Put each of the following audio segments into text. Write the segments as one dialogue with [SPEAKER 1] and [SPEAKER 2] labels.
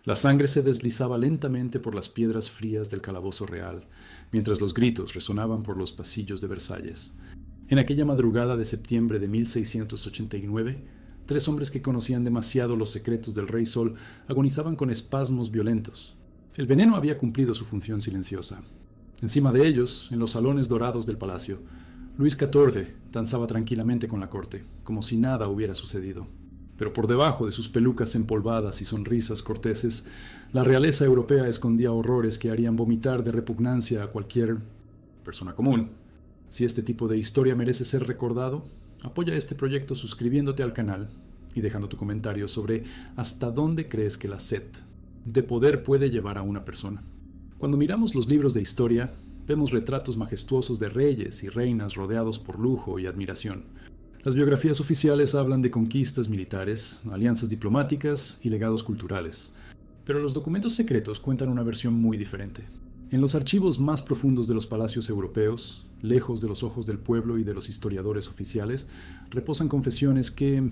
[SPEAKER 1] La sangre se deslizaba lentamente por las piedras frías del calabozo real, mientras los gritos resonaban por los pasillos de Versalles. En aquella madrugada de septiembre de 1689, tres hombres que conocían demasiado los secretos del Rey Sol agonizaban con espasmos violentos. El veneno había cumplido su función silenciosa. Encima de ellos, en los salones dorados del palacio, Luis XIV danzaba tranquilamente con la corte, como si nada hubiera sucedido. Pero por debajo de sus pelucas empolvadas y sonrisas corteses, la realeza europea escondía horrores que harían vomitar de repugnancia a cualquier persona común. Si este tipo de historia merece ser recordado, apoya este proyecto suscribiéndote al canal y dejando tu comentario sobre hasta dónde crees que la sed de poder puede llevar a una persona. Cuando miramos los libros de historia, vemos retratos majestuosos de reyes y reinas rodeados por lujo y admiración. Las biografías oficiales hablan de conquistas militares, alianzas diplomáticas y legados culturales. Pero los documentos secretos cuentan una versión muy diferente. En los archivos más profundos de los palacios europeos, lejos de los ojos del pueblo y de los historiadores oficiales, reposan confesiones que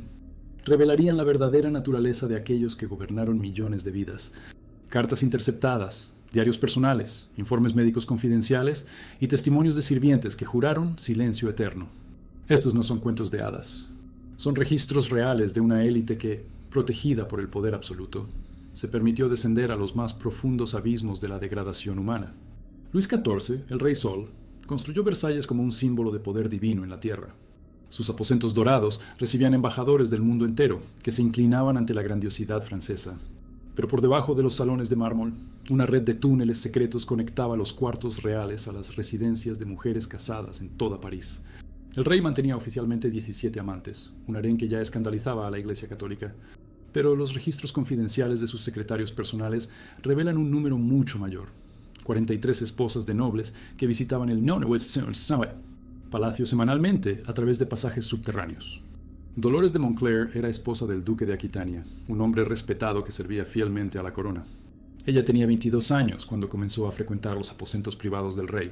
[SPEAKER 1] revelarían la verdadera naturaleza de aquellos que gobernaron millones de vidas. Cartas interceptadas, diarios personales, informes médicos confidenciales y testimonios de sirvientes que juraron silencio eterno. Estos no son cuentos de hadas. Son registros reales de una élite que, protegida por el poder absoluto, se permitió descender a los más profundos abismos de la degradación humana. Luis XIV, el Rey Sol, construyó Versalles como un símbolo de poder divino en la tierra. Sus aposentos dorados recibían embajadores del mundo entero, que se inclinaban ante la grandiosidad francesa. Pero por debajo de los salones de mármol, una red de túneles secretos conectaba los cuartos reales a las residencias de mujeres casadas en toda París. El rey mantenía oficialmente 17 amantes, un harén que ya escandalizaba a la Iglesia Católica, pero los registros confidenciales de sus secretarios personales revelan un número mucho mayor: 43 esposas de nobles que visitaban el palacio semanalmente a través de pasajes subterráneos. Dolores de Montclair era esposa del duque de Aquitania, un hombre respetado que servía fielmente a la corona. Ella tenía 22 años cuando comenzó a frecuentar los aposentos privados del rey.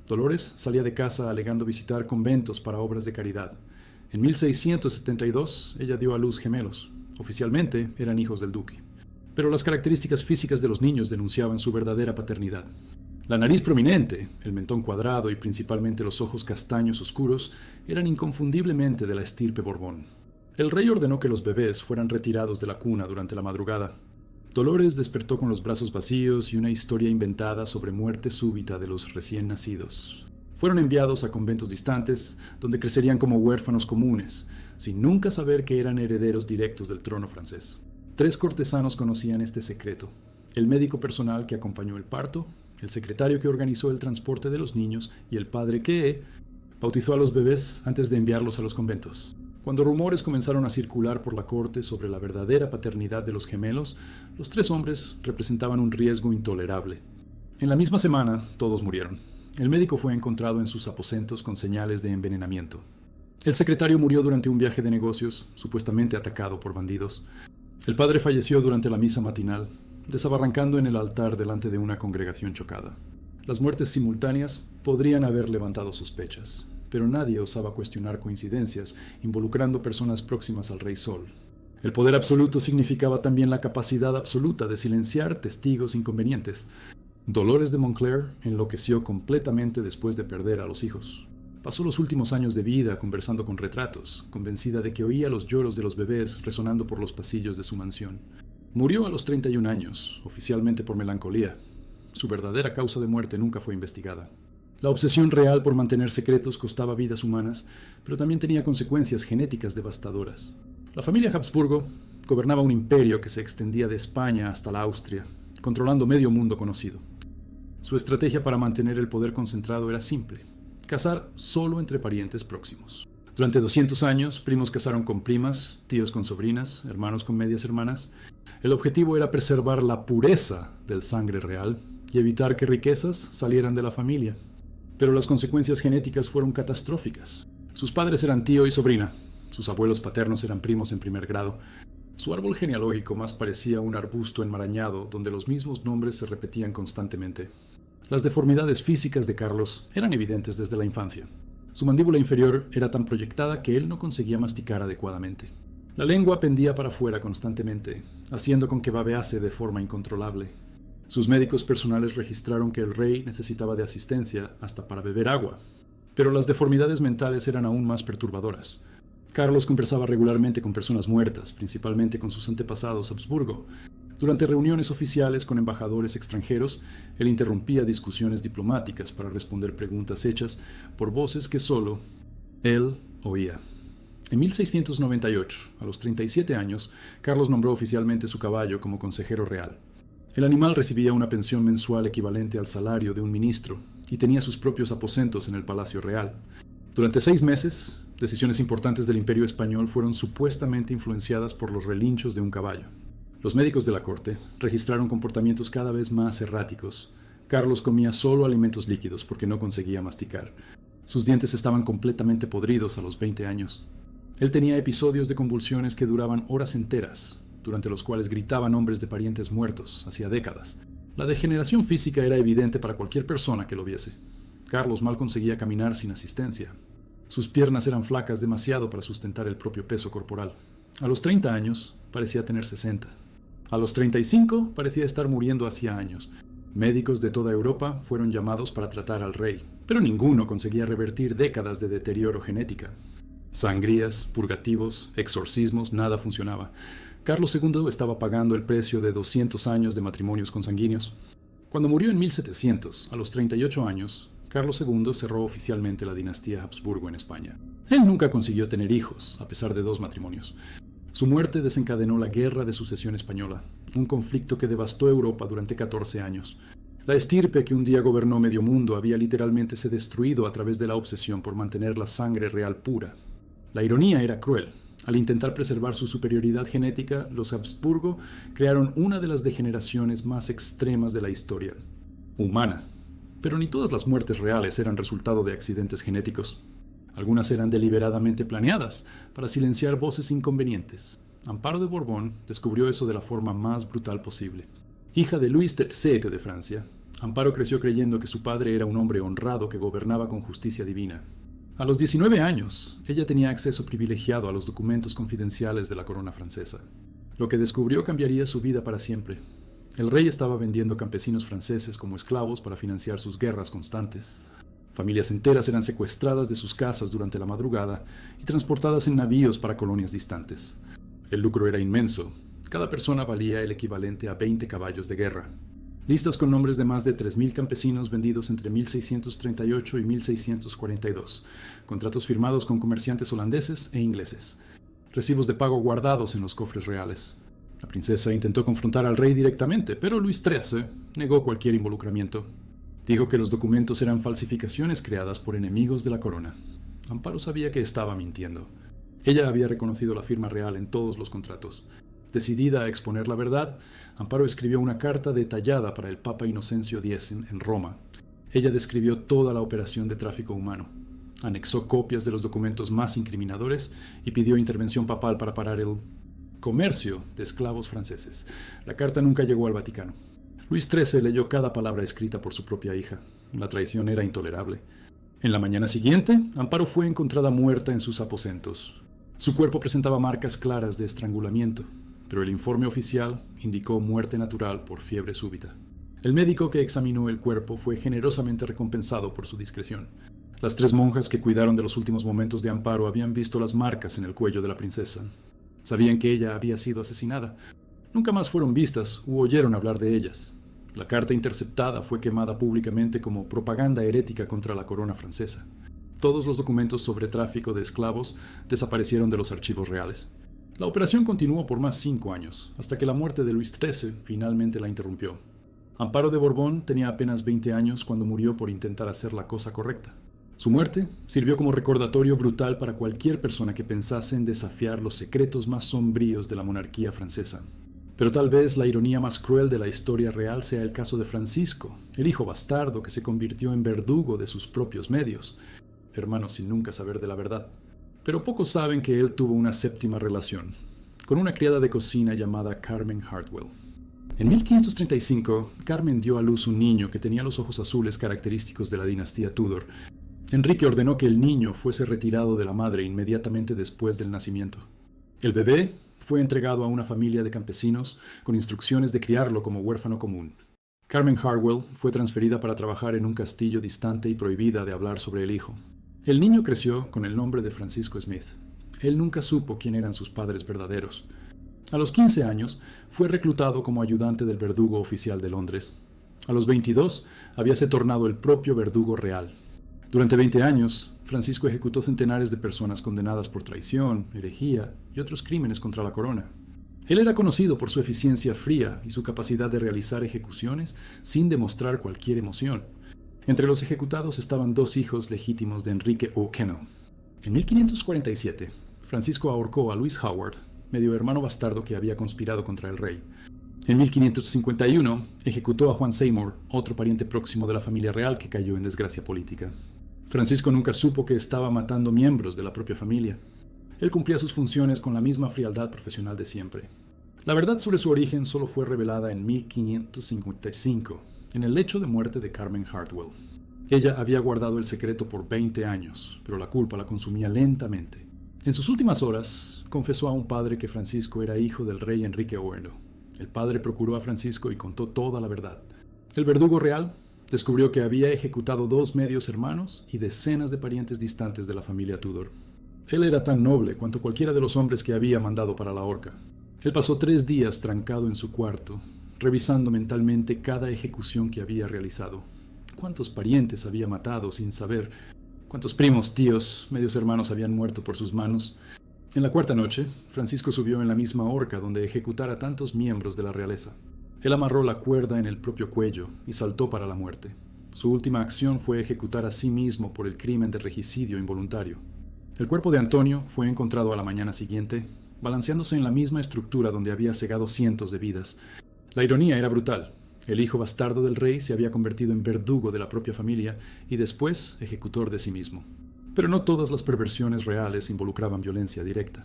[SPEAKER 1] Dolores salía de casa alegando visitar conventos para obras de caridad. En 1672 ella dio a luz gemelos. Oficialmente eran hijos del duque. Pero las características físicas de los niños denunciaban su verdadera paternidad. La nariz prominente, el mentón cuadrado y principalmente los ojos castaños oscuros eran inconfundiblemente de la estirpe Borbón. El rey ordenó que los bebés fueran retirados de la cuna durante la madrugada. Dolores despertó con los brazos vacíos y una historia inventada sobre muerte súbita de los recién nacidos. Fueron enviados a conventos distantes, donde crecerían como huérfanos comunes, sin nunca saber que eran herederos directos del trono francés. 3 cortesanos conocían este secreto: el médico personal que acompañó el parto, el secretario que organizó el transporte de los niños y el padre que bautizó a los bebés antes de enviarlos a los conventos. Cuando rumores comenzaron a circular por la corte sobre la verdadera paternidad de los gemelos, los 3 hombres representaban un riesgo intolerable. En la misma semana, todos murieron. El médico fue encontrado en sus aposentos con señales de envenenamiento. El secretario murió durante un viaje de negocios, supuestamente atacado por bandidos. El padre falleció durante la misa matinal, desabarrancando en el altar delante de una congregación chocada. Las muertes simultáneas podrían haber levantado sospechas, pero nadie osaba cuestionar coincidencias involucrando personas próximas al Rey Sol. El poder absoluto significaba también la capacidad absoluta de silenciar testigos inconvenientes. Dolores de Montclair enloqueció completamente después de perder a los hijos. Pasó los últimos años de vida conversando con retratos, convencida de que oía los lloros de los bebés resonando por los pasillos de su mansión. Murió a los 31 años, oficialmente por melancolía. Su verdadera causa de muerte nunca fue investigada. La obsesión real por mantener secretos costaba vidas humanas, pero también tenía consecuencias genéticas devastadoras. La familia Habsburgo gobernaba un imperio que se extendía de España hasta la Austria, controlando medio mundo conocido. Su estrategia para mantener el poder concentrado era simple: casar solo entre parientes próximos. Durante 200 años, primos casaron con primas, tíos con sobrinas, hermanos con medias hermanas. El objetivo era preservar la pureza del sangre real y evitar que riquezas salieran de la familia. Pero las consecuencias genéticas fueron catastróficas. Sus padres eran tío y sobrina. Sus abuelos paternos eran primos en primer grado. Su árbol genealógico más parecía un arbusto enmarañado donde los mismos nombres se repetían constantemente. Las deformidades físicas de Carlos eran evidentes desde la infancia. Su mandíbula inferior era tan proyectada que él no conseguía masticar adecuadamente. La lengua pendía para afuera constantemente, haciendo con que babease de forma incontrolable. Sus médicos personales registraron que el rey necesitaba de asistencia hasta para beber agua. Pero las deformidades mentales eran aún más perturbadoras. Carlos conversaba regularmente con personas muertas, principalmente con sus antepasados Habsburgo. Durante reuniones oficiales con embajadores extranjeros, él interrumpía discusiones diplomáticas para responder preguntas hechas por voces que solo él oía. En 1698, a los 37 años, Carlos nombró oficialmente su caballo como consejero real. El animal recibía una pensión mensual equivalente al salario de un ministro y tenía sus propios aposentos en el Palacio Real. Durante 6 meses, decisiones importantes del Imperio Español fueron supuestamente influenciadas por los relinchos de un caballo. Los médicos de la corte registraron comportamientos cada vez más erráticos. Carlos comía solo alimentos líquidos porque no conseguía masticar. Sus dientes estaban completamente podridos a los 20 años. Él tenía episodios de convulsiones que duraban horas enteras, durante los cuales gritaban nombres de parientes muertos hacía décadas. La degeneración física era evidente para cualquier persona que lo viese. Carlos mal conseguía caminar sin asistencia. Sus piernas eran flacas demasiado para sustentar el propio peso corporal. A los 30 años parecía tener 60. A los 35 parecía estar muriendo hacía años. Médicos de toda Europa fueron llamados para tratar al rey, pero ninguno conseguía revertir décadas de deterioro genética. Sangrías, purgativos, exorcismos, nada funcionaba. Carlos II estaba pagando el precio de 200 años de matrimonios consanguíneos. Cuando murió en 1700, a los 38 años, Carlos II cerró oficialmente la dinastía Habsburgo en España. Él nunca consiguió tener hijos, a pesar de 2 matrimonios. Su muerte desencadenó la Guerra de Sucesión Española, un conflicto que devastó Europa durante 14 años. La estirpe que un día gobernó medio mundo había literalmente se destruido a través de la obsesión por mantener la sangre real pura. La ironía era cruel. Al intentar preservar su superioridad genética, los Habsburgo crearon una de las degeneraciones más extremas de la historia. Humana. Pero ni todas las muertes reales eran resultado de accidentes genéticos. Algunas eran deliberadamente planeadas para silenciar voces inconvenientes. Amparo de Borbón descubrió eso de la forma más brutal posible. Hija de Luis III de Francia, Amparo creció creyendo que su padre era un hombre honrado que gobernaba con justicia divina. A los 19 años, ella tenía acceso privilegiado a los documentos confidenciales de la corona francesa. Lo que descubrió cambiaría su vida para siempre. El rey estaba vendiendo campesinos franceses como esclavos para financiar sus guerras constantes. Familias enteras eran secuestradas de sus casas durante la madrugada y transportadas en navíos para colonias distantes. El lucro era inmenso. Cada persona valía el equivalente a 20 caballos de guerra. Listas con nombres de más de 3.000 campesinos vendidos entre 1638 y 1642. Contratos firmados con comerciantes holandeses e ingleses. Recibos de pago guardados en los cofres reales. La princesa intentó confrontar al rey directamente, pero Luis XIII negó cualquier involucramiento. Dijo que los documentos eran falsificaciones creadas por enemigos de la corona. Amparo sabía que estaba mintiendo. Ella había reconocido la firma real en todos los contratos. Decidida a exponer la verdad, Amparo escribió una carta detallada para el Papa Inocencio X en Roma. Ella describió toda la operación de tráfico humano. Anexó copias de los documentos más incriminadores y pidió intervención papal para parar el comercio de esclavos franceses. La carta nunca llegó al Vaticano. Luis XIII leyó cada palabra escrita por su propia hija. La traición era intolerable. En la mañana siguiente, Amparo fue encontrada muerta en sus aposentos. Su cuerpo presentaba marcas claras de estrangulamiento, pero el informe oficial indicó muerte natural por fiebre súbita. El médico que examinó el cuerpo fue generosamente recompensado por su discreción. Las 3 monjas que cuidaron de los últimos momentos de Amparo habían visto las marcas en el cuello de la princesa. Sabían que ella había sido asesinada. Nunca más fueron vistas u oyeron hablar de ellas. La carta interceptada fue quemada públicamente como propaganda herética contra la corona francesa. Todos los documentos sobre tráfico de esclavos desaparecieron de los archivos reales. La operación continuó por más 5 años, hasta que la muerte de Luis XIII finalmente la interrumpió. Amparo de Borbón tenía apenas 20 años cuando murió por intentar hacer la cosa correcta. Su muerte sirvió como recordatorio brutal para cualquier persona que pensase en desafiar los secretos más sombríos de la monarquía francesa. Pero tal vez la ironía más cruel de la historia real sea el caso de Francisco, el hijo bastardo que se convirtió en verdugo de sus propios medios, hermano sin nunca saber de la verdad. Pero pocos saben que él tuvo una 7ª relación, con una criada de cocina llamada Carmen Hartwell. En 1535, Carmen dio a luz un niño que tenía los ojos azules característicos de la dinastía Tudor. Enrique ordenó que el niño fuese retirado de la madre inmediatamente después del nacimiento. El bebé fue entregado a una familia de campesinos con instrucciones de criarlo como huérfano común. Carmen Hartwell fue transferida para trabajar en un castillo distante y prohibida de hablar sobre el hijo. El niño creció con el nombre de Francisco Smith. Él nunca supo quién eran sus padres verdaderos. A los 15 años fue reclutado como ayudante del verdugo oficial de Londres. A los 22 habíase tornado el propio verdugo real. Durante 20 años, Francisco ejecutó centenares de personas condenadas por traición, herejía y otros crímenes contra la corona. Él era conocido por su eficiencia fría y su capacidad de realizar ejecuciones sin demostrar cualquier emoción. Entre los ejecutados estaban dos hijos legítimos de Enrique O'Connell. En 1547, Francisco ahorcó a Louis Howard, medio hermano bastardo que había conspirado contra el rey. En 1551, ejecutó a Juan Seymour, otro pariente próximo de la familia real que cayó en desgracia política. Francisco nunca supo que estaba matando miembros de la propia familia. Él cumplía sus funciones con la misma frialdad profesional de siempre. La verdad sobre su origen solo fue revelada en 1555, en el lecho de muerte de Carmen Hartwell. Ella había guardado el secreto por 20 años, pero la culpa la consumía lentamente. En sus últimas horas, confesó a un padre que Francisco era hijo del rey Enrique Oeno. El padre procuró a Francisco y contó toda la verdad. El verdugo real descubrió que había ejecutado 2 medios hermanos y decenas de parientes distantes de la familia Tudor. Él era tan noble cuanto cualquiera de los hombres que había mandado para la horca. Él pasó 3 días trancado en su cuarto, revisando mentalmente cada ejecución que había realizado. ¿Cuántos parientes había matado sin saber? ¿Cuántos primos, tíos, medios hermanos habían muerto por sus manos? En la 4ª noche, Francisco subió en la misma horca donde ejecutara a tantos miembros de la realeza. Él amarró la cuerda en el propio cuello y saltó para la muerte. Su última acción fue ejecutar a sí mismo por el crimen de regicidio involuntario. El cuerpo de Antonio fue encontrado a la mañana siguiente, balanceándose en la misma estructura donde había cegado cientos de vidas. La ironía era brutal. El hijo bastardo del rey se había convertido en verdugo de la propia familia y después ejecutor de sí mismo. Pero no todas las perversiones reales involucraban violencia directa.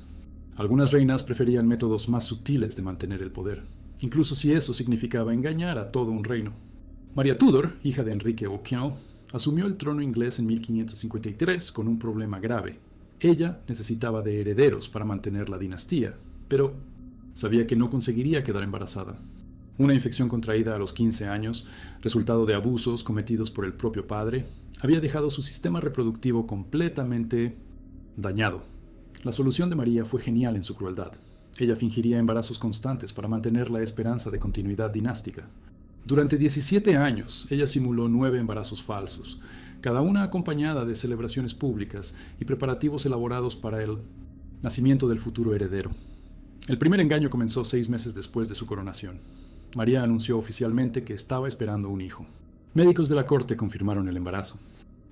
[SPEAKER 1] Algunas reinas preferían métodos más sutiles de mantener el poder, incluso si eso significaba engañar a todo un reino. María Tudor, hija de Enrique O'Connell, asumió el trono inglés en 1553 con un problema grave. Ella necesitaba de herederos para mantener la dinastía, pero sabía que no conseguiría quedar embarazada. Una infección contraída a los 15 años, resultado de abusos cometidos por el propio padre, había dejado su sistema reproductivo completamente dañado. La solución de María fue genial en su crueldad. Ella fingiría embarazos constantes para mantener la esperanza de continuidad dinástica. Durante 17 años, ella simuló 9 embarazos falsos, cada una acompañada de celebraciones públicas y preparativos elaborados para el nacimiento del futuro heredero. El primer engaño comenzó 6 meses después de su coronación. María anunció oficialmente que estaba esperando un hijo. Médicos de la corte confirmaron el embarazo.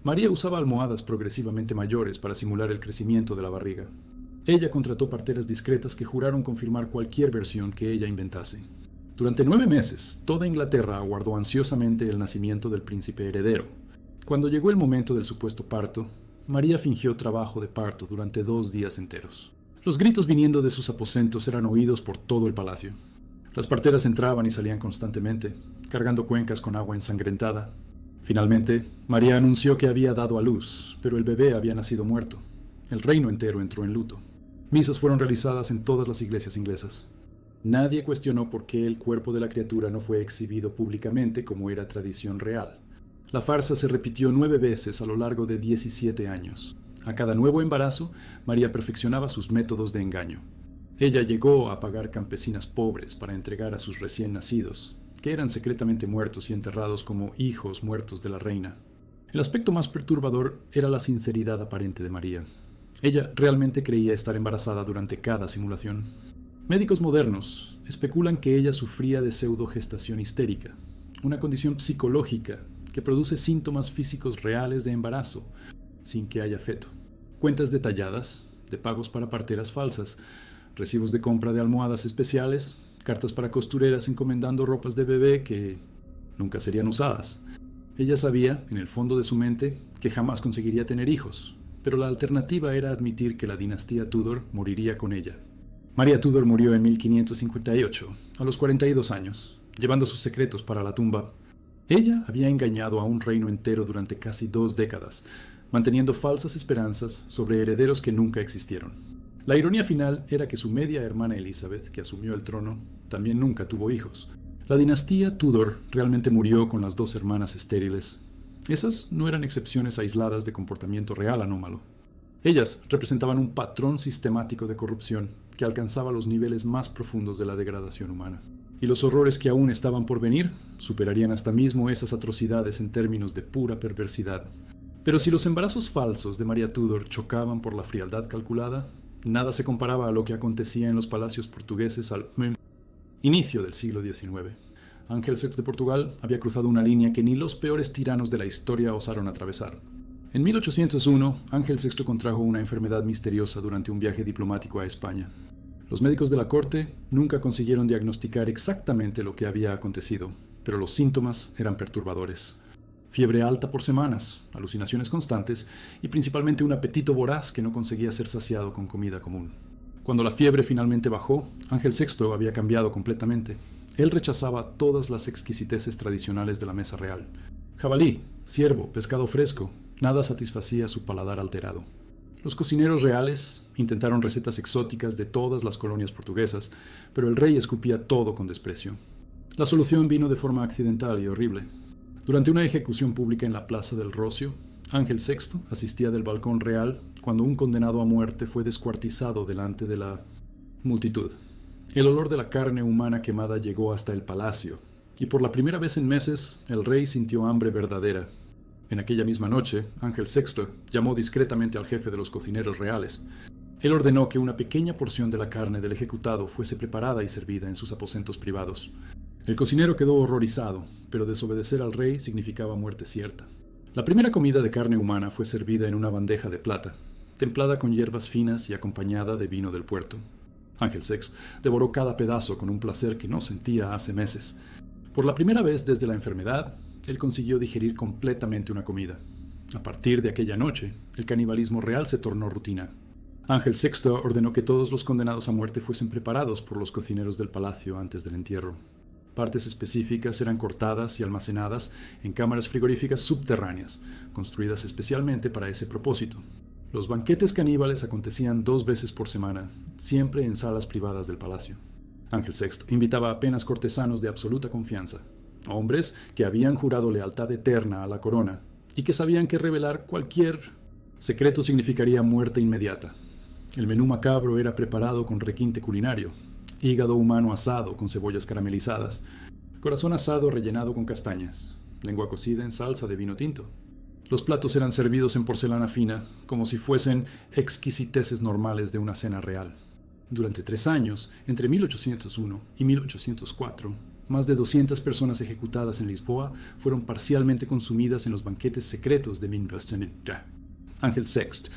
[SPEAKER 1] María usaba almohadas progresivamente mayores para simular el crecimiento de la barriga. Ella contrató parteras discretas que juraron confirmar cualquier versión que ella inventase. Durante 9 meses, toda Inglaterra aguardó ansiosamente el nacimiento del príncipe heredero. Cuando llegó el momento del supuesto parto, María fingió trabajo de parto durante 2 días enteros. Los gritos viniendo de sus aposentos eran oídos por todo el palacio. Las parteras entraban y salían constantemente, cargando cuencas con agua ensangrentada. Finalmente, María anunció que había dado a luz, pero el bebé había nacido muerto. El reino entero entró en luto. Misas fueron realizadas en todas las iglesias inglesas. Nadie cuestionó por qué el cuerpo de la criatura no fue exhibido públicamente como era tradición real. La farsa se repitió 9 veces a lo largo de 17 años. A cada nuevo embarazo, María perfeccionaba sus métodos de engaño. Ella llegó a pagar campesinas pobres para entregar a sus recién nacidos, que eran secretamente muertos y enterrados como hijos muertos de la reina. El aspecto más perturbador era la sinceridad aparente de María. Ella realmente creía estar embarazada durante cada simulación. Médicos modernos especulan que ella sufría de pseudogestación histérica, una condición psicológica que produce síntomas físicos reales de embarazo, sin que haya feto. Cuentas detalladas de pagos para parteras falsas, recibos de compra de almohadas especiales, cartas para costureras encomendando ropas de bebé que nunca serían usadas. Ella sabía, en el fondo de su mente, que jamás conseguiría tener hijos, pero la alternativa era admitir que la dinastía Tudor moriría con ella. María Tudor murió en 1558, a los 42 años, llevando sus secretos para la tumba. Ella había engañado a un reino entero durante casi 2 décadas, manteniendo falsas esperanzas sobre herederos que nunca existieron. La ironía final era que su media hermana Elizabeth, que asumió el trono, también nunca tuvo hijos. La dinastía Tudor realmente murió con las dos hermanas estériles. Esas no eran excepciones aisladas de comportamiento real anómalo. Ellas representaban un patrón sistemático de corrupción que alcanzaba los niveles más profundos de la degradación humana. Y los horrores que aún estaban por venir superarían hasta mismo esas atrocidades en términos de pura perversidad. Pero si los embarazos falsos de María Tudor chocaban por la frialdad calculada, nada se comparaba a lo que acontecía en los palacios portugueses al inicio del siglo XIX. Ángel VI de Portugal había cruzado una línea que ni los peores tiranos de la historia osaron atravesar. En 1801, Ángel VI contrajo una enfermedad misteriosa durante un viaje diplomático a España. Los médicos de la corte nunca consiguieron diagnosticar exactamente lo que había acontecido, pero los síntomas eran perturbadores. Fiebre alta por semanas, alucinaciones constantes y principalmente un apetito voraz que no conseguía ser saciado con comida común. Cuando la fiebre finalmente bajó, Ángel VI había cambiado completamente. Él rechazaba todas las exquisiteces tradicionales de la mesa real. Jabalí, ciervo, pescado fresco, nada satisfacía su paladar alterado. Los cocineros reales intentaron recetas exóticas de todas las colonias portuguesas, pero el rey escupía todo con desprecio. La solución vino de forma accidental y horrible. Durante una ejecución pública en la Plaza del Rocio, Ángel VI asistía del balcón real cuando un condenado a muerte fue descuartizado delante de la multitud. El olor de la carne humana quemada llegó hasta el palacio, y por la primera vez en meses el rey sintió hambre verdadera. En aquella misma noche, Ángel VI llamó discretamente al jefe de los cocineros reales. Él ordenó que una pequeña porción de la carne del ejecutado fuese preparada y servida en sus aposentos privados. El cocinero quedó horrorizado, pero desobedecer al rey significaba muerte cierta. La primera comida de carne humana fue servida en una bandeja de plata, templada con hierbas finas y acompañada de vino del puerto. Ángel VI devoró cada pedazo con un placer que no sentía hace meses. Por la primera vez desde la enfermedad, él consiguió digerir completamente una comida. A partir de aquella noche, el canibalismo real se tornó rutina. Ángel VI ordenó que todos los condenados a muerte fuesen preparados por los cocineros del palacio antes del entierro. Partes específicas eran cortadas y almacenadas en cámaras frigoríficas subterráneas, construidas especialmente para ese propósito. Los banquetes caníbales acontecían 2 veces por semana, siempre en salas privadas del palacio. Ángel VI invitaba apenas cortesanos de absoluta confianza, hombres que habían jurado lealtad eterna a la corona y que sabían que revelar cualquier secreto significaría muerte inmediata. El menú macabro era preparado con requinte culinario: hígado humano asado con cebollas caramelizadas, corazón asado rellenado con castañas, lengua cocida en salsa de vino tinto. Los platos eran servidos en porcelana fina, como si fuesen exquisiteces normales de una cena real. Durante 3 años, entre 1801 y 1804, más de 200 personas ejecutadas en Lisboa fueron parcialmente consumidas en los banquetes secretos de Minvestenitra. Ángel VI.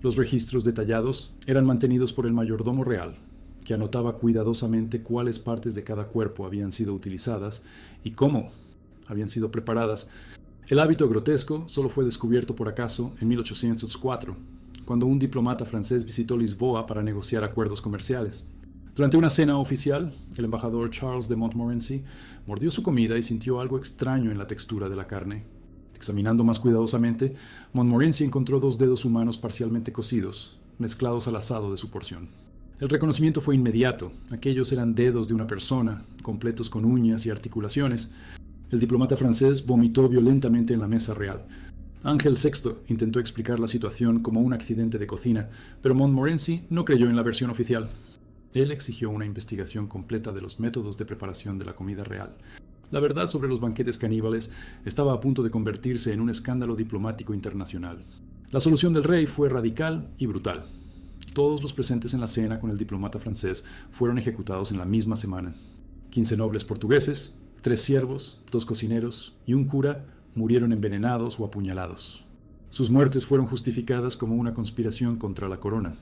[SPEAKER 1] Los registros detallados eran mantenidos por el mayordomo real, que anotaba cuidadosamente cuáles partes de cada cuerpo habían sido utilizadas y cómo habían sido preparadas. El hábito grotesco solo fue descubierto por acaso en 1804, cuando un diplomata francés visitó Lisboa para negociar acuerdos comerciales. Durante una cena oficial, el embajador Charles de Montmorency mordió su comida y sintió algo extraño en la textura de la carne. Examinando más cuidadosamente, Montmorency encontró 2 dedos humanos parcialmente cocidos, mezclados al asado de su porción. El reconocimiento fue inmediato. Aquellos eran dedos de una persona, completos con uñas y articulaciones. El diplomata francés vomitó violentamente en la mesa real. Ángel VI intentó explicar la situación como un accidente de cocina, pero Montmorency no creyó en la versión oficial. Él exigió una investigación completa de los métodos de preparación de la comida real. La verdad sobre los banquetes caníbales estaba a punto de convertirse en un escándalo diplomático internacional. La solución del rey fue radical y brutal. Todos los presentes en la cena con el diplomata francés fueron ejecutados en la misma semana. 15 nobles portugueses, 3 siervos, 2 cocineros y un cura murieron envenenados o apuñalados. Sus muertes fueron justificadas como una conspiración contra la corona.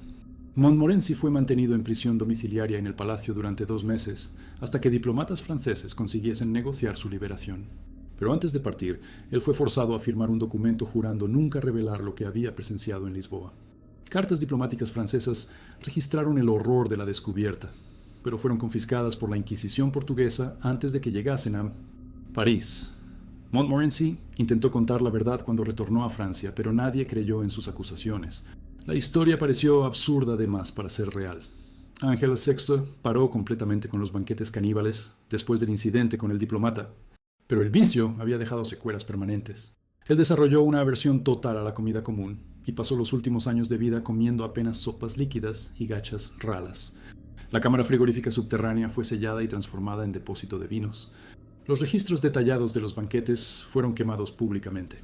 [SPEAKER 1] Montmorency fue mantenido en prisión domiciliaria en el palacio durante 2 meses, hasta que diplomatas franceses consiguiesen negociar su liberación. Pero antes de partir, él fue forzado a firmar un documento jurando nunca revelar lo que había presenciado en Lisboa. Cartas diplomáticas francesas registraron el horror de la descubierta, pero fueron confiscadas por la Inquisición portuguesa antes de que llegasen a París. Montmorency intentó contar la verdad cuando retornó a Francia, pero nadie creyó en sus acusaciones. La historia pareció absurda de más para ser real. Ángel VI paró completamente con los banquetes caníbales después del incidente con el diplomata, pero el vicio había dejado secuelas permanentes. Él desarrolló una aversión total a la comida común y pasó los últimos años de vida comiendo apenas sopas líquidas y gachas ralas. La cámara frigorífica subterránea fue sellada y transformada en depósito de vinos. Los registros detallados de los banquetes fueron quemados públicamente.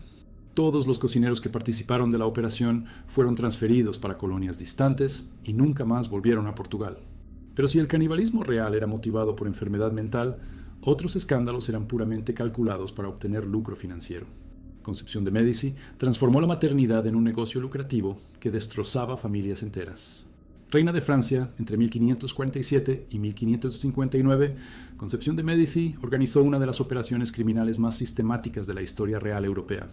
[SPEAKER 1] Todos los cocineros que participaron de la operación fueron transferidos para colonias distantes y nunca más volvieron a Portugal. Pero si el canibalismo real era motivado por enfermedad mental, otros escándalos eran puramente calculados para obtener lucro financiero. Concepción de Médici transformó la maternidad en un negocio lucrativo que destrozaba familias enteras. Reina de Francia entre 1547 y 1559, Concepción de Médici organizó una de las operaciones criminales más sistemáticas de la historia real europea.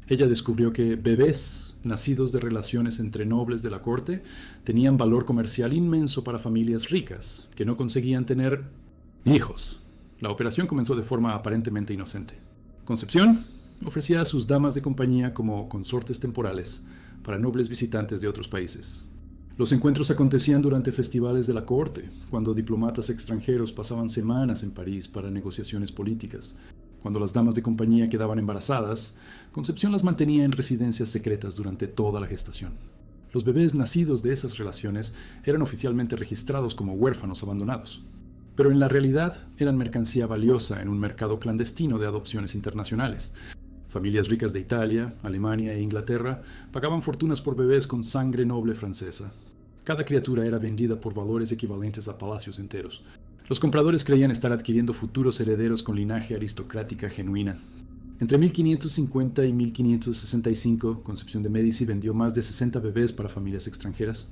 [SPEAKER 1] Ella descubrió que bebés nacidos de relaciones entre nobles de la corte tenían valor comercial inmenso para familias ricas que no conseguían tener hijos. La operación comenzó de forma aparentemente inocente. Concepción ofrecía a sus damas de compañía como consortes temporales para nobles visitantes de otros países. Los encuentros acontecían durante festivales de la corte, cuando diplomatas extranjeros pasaban semanas en París para negociaciones políticas. Cuando las damas de compañía quedaban embarazadas, Concepción las mantenía en residencias secretas durante toda la gestación. Los bebés nacidos de esas relaciones eran oficialmente registrados como huérfanos abandonados, pero en la realidad eran mercancía valiosa en un mercado clandestino de adopciones internacionales. Familias ricas de Italia, Alemania e Inglaterra pagaban fortunas por bebés con sangre noble francesa. Cada criatura era vendida por valores equivalentes a palacios enteros. Los compradores creían estar adquiriendo futuros herederos con linaje aristocrática genuina. Entre 1550 y 1565, Concepción de Médici vendió más de 60 bebés para familias extranjeras.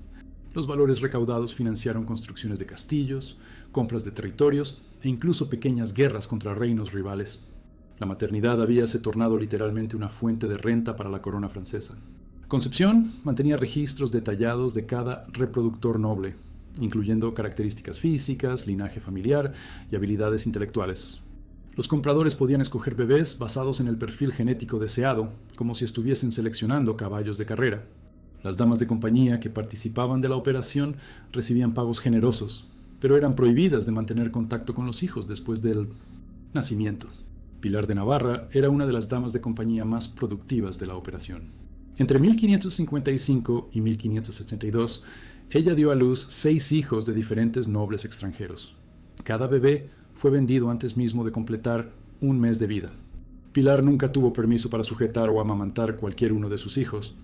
[SPEAKER 1] Los valores recaudados financiaron construcciones de castillos, compras de territorios e incluso pequeñas guerras contra reinos rivales. La maternidad habíase tornado literalmente una fuente de renta para la corona francesa. Concepción mantenía registros detallados de cada reproductor noble, incluyendo características físicas, linaje familiar y habilidades intelectuales. Los compradores podían escoger bebés basados en el perfil genético deseado, como si estuviesen seleccionando caballos de carrera. Las damas de compañía que participaban de la operación recibían pagos generosos, pero eran prohibidas de mantener contacto con los hijos después del nacimiento. Pilar de Navarra era una de las damas de compañía más productivas de la operación. Entre 1555 y 1562, ella dio a luz 6 hijos de diferentes nobles extranjeros. Cada bebé fue vendido antes mismo de completar un mes de vida. Pilar nunca tuvo permiso para sujetar o amamantar cualquier uno de sus hijos.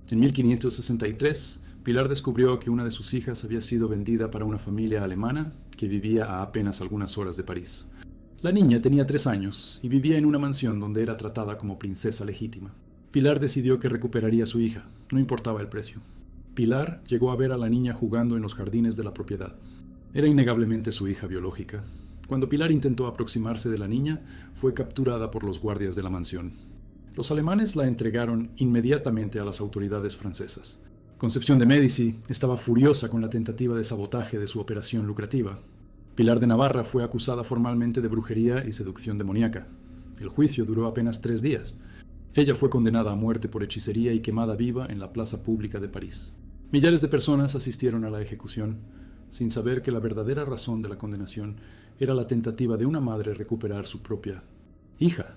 [SPEAKER 1] En 1563, Pilar descubrió que una de sus hijas había sido vendida para una familia alemana que vivía a apenas algunas horas de París. La niña tenía 3 años y vivía en una mansión donde era tratada como princesa legítima. Pilar decidió que recuperaría a su hija, no importaba el precio. Pilar llegó a ver a la niña jugando en los jardines de la propiedad. Era innegablemente su hija biológica. Cuando Pilar intentó aproximarse de la niña, fue capturada por los guardias de la mansión. Los alemanes la entregaron inmediatamente a las autoridades francesas. Concepción de Médici estaba furiosa con la tentativa de sabotaje de su operación lucrativa. Pilar de Navarra fue acusada formalmente de brujería y seducción demoníaca. El juicio duró apenas 3 días. Ella fue condenada a muerte por hechicería y quemada viva en la plaza pública de París. Millares de personas asistieron a la ejecución, sin saber que la verdadera razón de la condenación era la tentativa de una madre recuperar su propia hija.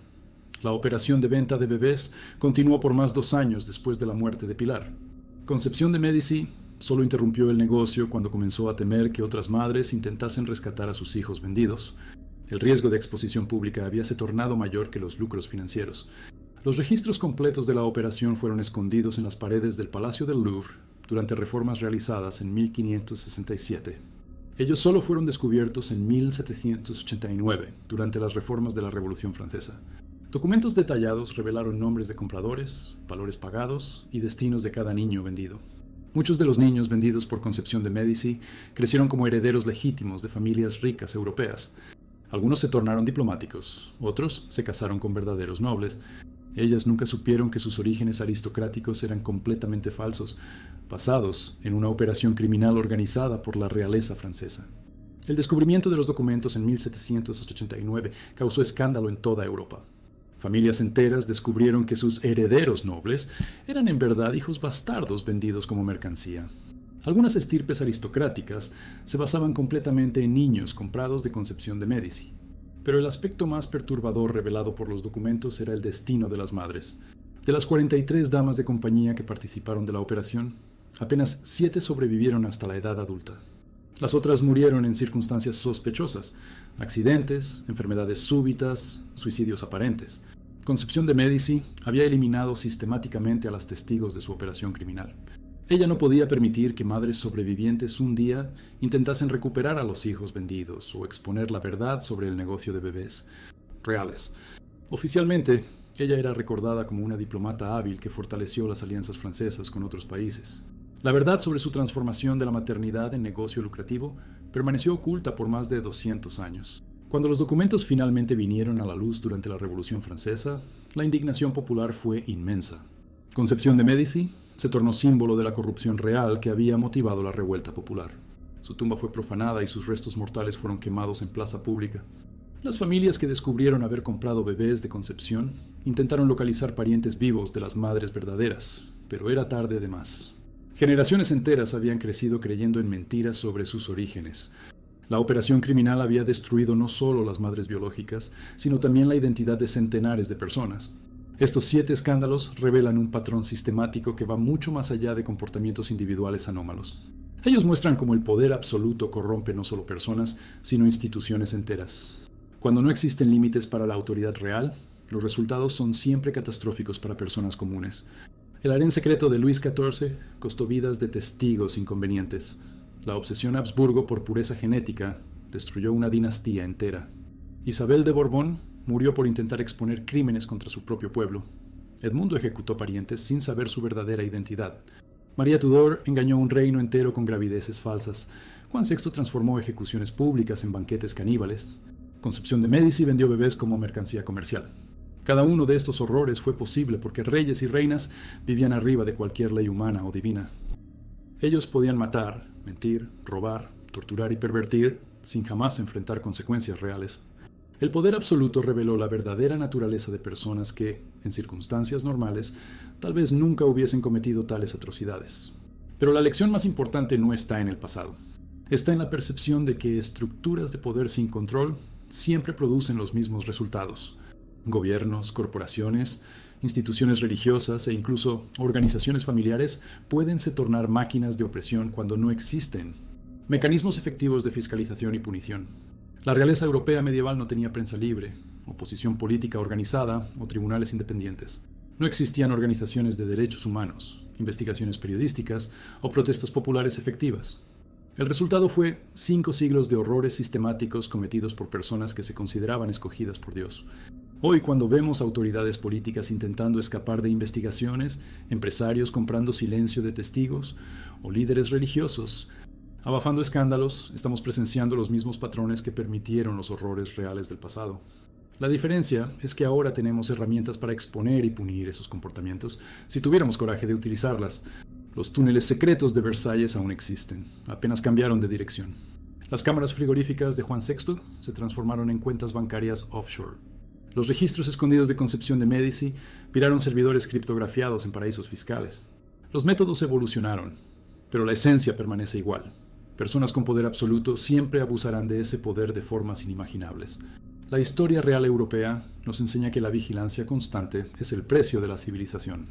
[SPEAKER 1] La operación de venta de bebés continuó por más 2 años después de la muerte de Pilar. Concepción de Médici solo interrumpió el negocio cuando comenzó a temer que otras madres intentasen rescatar a sus hijos vendidos. El riesgo de exposición pública habíase tornado mayor que los lucros financieros. Los registros completos de la operación fueron escondidos en las paredes del Palacio del Louvre durante reformas realizadas en 1567. Ellos solo fueron descubiertos en 1789, durante las reformas de la Revolución Francesa. Documentos detallados revelaron nombres de compradores, valores pagados y destinos de cada niño vendido. Muchos de los niños vendidos por Concepción de Médici crecieron como herederos legítimos de familias ricas europeas. Algunos se tornaron diplomáticos, otros se casaron con verdaderos nobles. Ellas nunca supieron que sus orígenes aristocráticos eran completamente falsos, basados en una operación criminal organizada por la realeza francesa. El descubrimiento de los documentos en 1789 causó escándalo en toda Europa. Familias enteras descubrieron que sus herederos nobles eran en verdad hijos bastardos vendidos como mercancía. Algunas estirpes aristocráticas se basaban completamente en niños comprados de Concepción de Médici. Pero el aspecto más perturbador revelado por los documentos era el destino de las madres. De las 43 damas de compañía que participaron de la operación, apenas 7 sobrevivieron hasta la edad adulta. Las otras murieron en circunstancias sospechosas: accidentes, enfermedades súbitas, suicidios aparentes. Concepción de Médici había eliminado sistemáticamente a las testigos de su operación criminal. Ella no podía permitir que madres sobrevivientes un día intentasen recuperar a los hijos vendidos o exponer la verdad sobre el negocio de bebés reales. Oficialmente, ella era recordada como una diplomata hábil que fortaleció las alianzas francesas con otros países. La verdad sobre su transformación de la maternidad en negocio lucrativo permaneció oculta por más de 200 años. Cuando los documentos finalmente vinieron a la luz durante la Revolución Francesa, la indignación popular fue inmensa. Concepción de Médici se tornó símbolo de la corrupción real que había motivado la revuelta popular. Su tumba fue profanada y sus restos mortales fueron quemados en plaza pública. Las familias que descubrieron haber comprado bebés de Concepción intentaron localizar parientes vivos de las madres verdaderas, pero era tarde de más. Generaciones enteras habían crecido creyendo en mentiras sobre sus orígenes. La operación criminal había destruido no solo las madres biológicas, sino también la identidad de centenares de personas. Estos 7 escándalos revelan un patrón sistemático que va mucho más allá de comportamientos individuales anómalos. Ellos muestran cómo el poder absoluto corrompe no solo personas, sino instituciones enteras. Cuando no existen límites para la autoridad real, los resultados son siempre catastróficos para personas comunes. El harén secreto de Luis XIV costó vidas de testigos inconvenientes. La obsesión Habsburgo por pureza genética destruyó una dinastía entera. Isabel de Borbón murió por intentar exponer crímenes contra su propio pueblo. Edmundo ejecutó parientes sin saber su verdadera identidad. María Tudor engañó un reino entero con gravideces falsas. Juan VI transformó ejecuciones públicas en banquetes caníbales. Concepción de Médici vendió bebés como mercancía comercial. Cada uno de estos horrores fue posible porque reyes y reinas vivían arriba de cualquier ley humana o divina. Ellos podían matar, mentir, robar, torturar y pervertir sin jamás enfrentar consecuencias reales. El poder absoluto reveló la verdadera naturaleza de personas que, en circunstancias normales, tal vez nunca hubiesen cometido tales atrocidades. Pero la lección más importante no está en el pasado. Está en la percepción de que estructuras de poder sin control siempre producen los mismos resultados. Gobiernos, corporaciones, instituciones religiosas e incluso organizaciones familiares pueden se tornar máquinas de opresión cuando no existen mecanismos efectivos de fiscalización y punición. La realeza europea medieval no tenía prensa libre, oposición política organizada o tribunales independientes. No existían organizaciones de derechos humanos, investigaciones periodísticas o protestas populares efectivas. El resultado fue 5 siglos de horrores sistemáticos cometidos por personas que se consideraban escogidas por Dios. Hoy, cuando vemos autoridades políticas intentando escapar de investigaciones, empresarios comprando silencio de testigos o líderes religiosos abafando escándalos, estamos presenciando los mismos patrones que permitieron los horrores reales del pasado. La diferencia es que ahora tenemos herramientas para exponer y punir esos comportamientos si tuviéramos coraje de utilizarlas. Los túneles secretos de Versalles aún existen, apenas cambiaron de dirección. Las cámaras frigoríficas de Juan VI se transformaron en cuentas bancarias offshore. Los registros escondidos de Concepción de Médici viraron servidores criptografiados en paraísos fiscales. Los métodos evolucionaron, pero la esencia permanece igual. Personas con poder absoluto siempre abusarán de ese poder de formas inimaginables. La historia real europea nos enseña que la vigilancia constante es el precio de la civilización.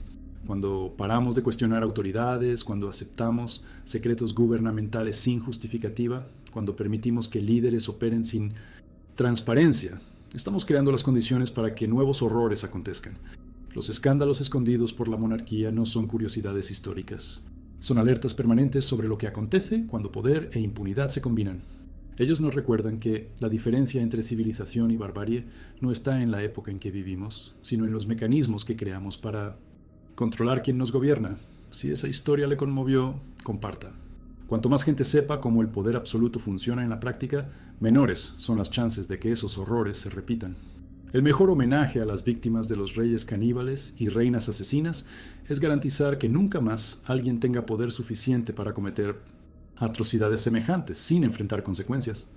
[SPEAKER 1] Cuando paramos de cuestionar autoridades, cuando aceptamos secretos gubernamentales sin justificativa, cuando permitimos que líderes operen sin transparencia, estamos creando las condiciones para que nuevos horrores acontezcan. Los escándalos escondidos por la monarquía no son curiosidades históricas. Son alertas permanentes sobre lo que acontece cuando poder e impunidad se combinan. Ellos nos recuerdan que la diferencia entre civilización y barbarie no está en la época en que vivimos, sino en los mecanismos que creamos para controlar quién nos gobierna. Si esa historia le conmovió, comparta. Cuanto más gente sepa cómo el poder absoluto funciona en la práctica, menores son las chances de que esos horrores se repitan. El mejor homenaje a las víctimas de los reyes caníbales y reinas asesinas es garantizar que nunca más alguien tenga poder suficiente para cometer atrocidades semejantes sin enfrentar consecuencias.